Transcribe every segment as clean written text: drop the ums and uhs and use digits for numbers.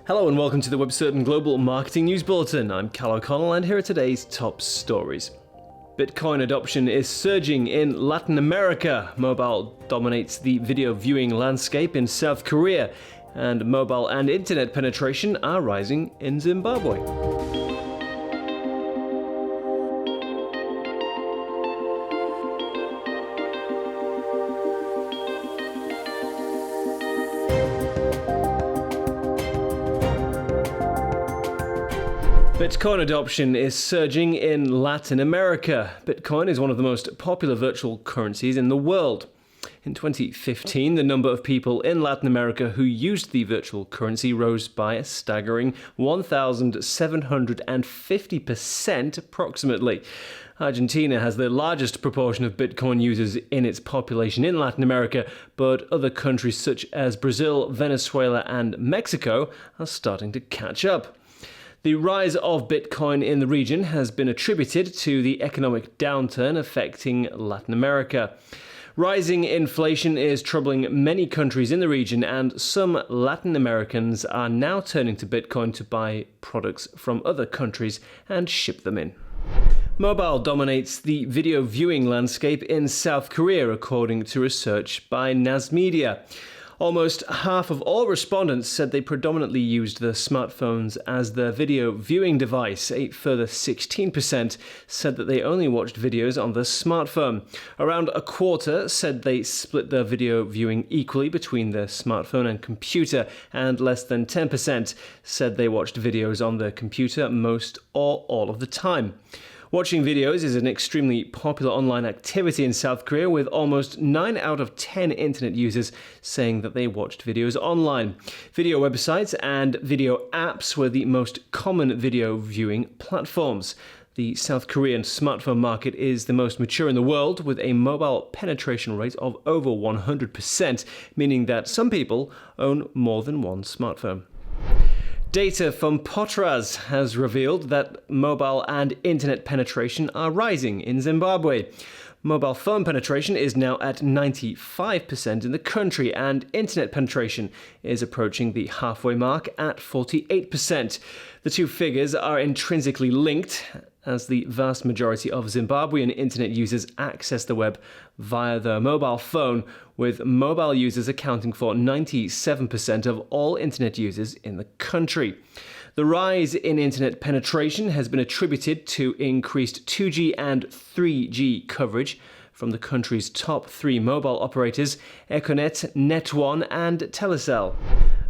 Hello and welcome to the WebCertain Global Marketing News Bulletin. I'm Cal O'Connell and here are today's top stories. Bitcoin adoption is surging in Latin America. Mobile dominates the video viewing landscape in South Korea. And mobile and internet penetration are rising in Zimbabwe. Bitcoin adoption is surging in Latin America. Bitcoin is one of the most popular virtual currencies in the world. In 2015, the number of people in Latin America who used the virtual currency rose by a staggering 1,750% approximately. Argentina has the largest proportion of Bitcoin users in its population in Latin America, but other countries such as Brazil, Venezuela and Mexico are starting to catch up. The rise of Bitcoin in the region has been attributed to the economic downturn affecting Latin America. Rising inflation is troubling many countries in the region, and some Latin Americans are now turning to Bitcoin to buy products from other countries and ship them in. Mobile dominates the video viewing landscape in South Korea, according to research by Nasmedia. Almost half of all respondents said they predominantly used their smartphones as their video viewing device. A further 16% said that they only watched videos on their smartphone. Around a quarter said they split their video viewing equally between their smartphone and computer, and less than 10% said they watched videos on their computer most or all of the time. Watching videos is an extremely popular online activity in South Korea, with almost 9 out of 10 internet users saying that they watched videos online. Video websites and video apps were the most common video viewing platforms. The South Korean smartphone market is the most mature in the world, with a mobile penetration rate of over 100%, meaning that some people own more than one smartphone. Data from Potras has revealed that mobile and internet penetration are rising in Zimbabwe. Mobile phone penetration is now at 95% in the country, and internet penetration is approaching the halfway mark at 48%. The two figures are intrinsically linked, as the vast majority of Zimbabwean internet users access the web via their mobile phone, with mobile users accounting for 97% of all internet users in the country. The rise in internet penetration has been attributed to increased 2G and 3G coverage from the country's top three mobile operators, Econet, Net1 and Telecel.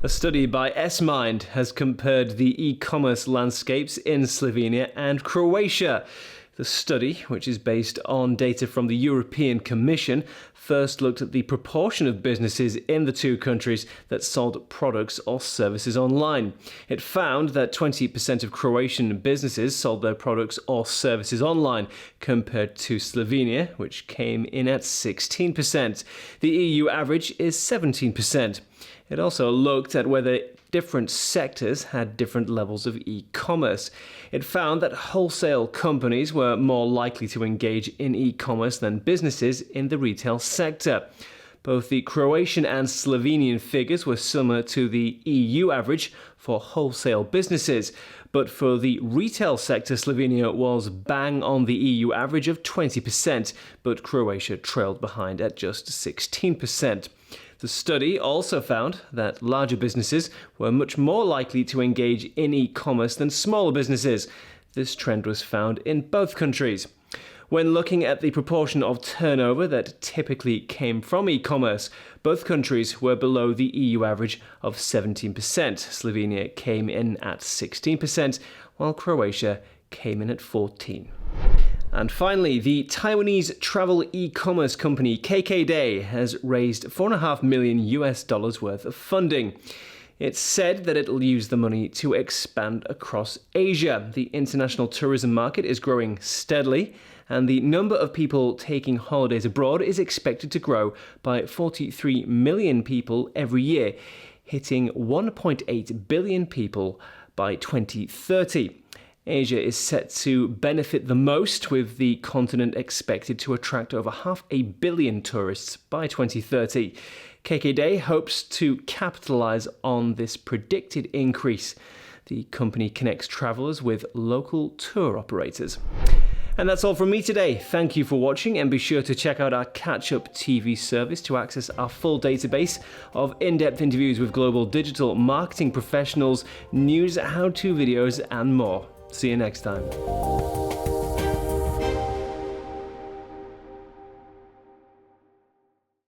A study by S-Mind has compared the e-commerce landscapes in Slovenia and Croatia. The study, which is based on data from the European Commission, first looked at the proportion of businesses in the two countries that sold products or services online. It found that 20% of Croatian businesses sold their products or services online, compared to Slovenia, which came in at 16%. The EU average is 17%. It also looked at whether different sectors had different levels of e-commerce. It found that wholesale companies were more likely to engage in e-commerce than businesses in the retail sector. Both the Croatian and Slovenian figures were similar to the EU average for wholesale businesses, but for the retail sector, Slovenia was bang on the EU average of 20%, but Croatia trailed behind at just 16%. The study also found that larger businesses were much more likely to engage in e-commerce than smaller businesses. This trend was found in both countries. When looking at the proportion of turnover that typically came from e-commerce, both countries were below the EU average of 17%. Slovenia came in at 16%, while Croatia came in at 14%. And finally, the Taiwanese travel e-commerce company KKday has raised $4.5 million worth of funding. It's said that it'll use the money to expand across Asia. The international tourism market is growing steadily, and the number of people taking holidays abroad is expected to grow by 43 million people every year, hitting 1.8 billion people by 2030. Asia is set to benefit the most, with the continent expected to attract over 500 million tourists by 2030. KKday hopes to capitalize on this predicted increase. The company connects travelers with local tour operators. And that's all from me today. Thank you for watching, and be sure to check out our Catch-Up TV service to access our full database of in-depth interviews with global digital marketing professionals, news, how-to videos, and more. See you next time.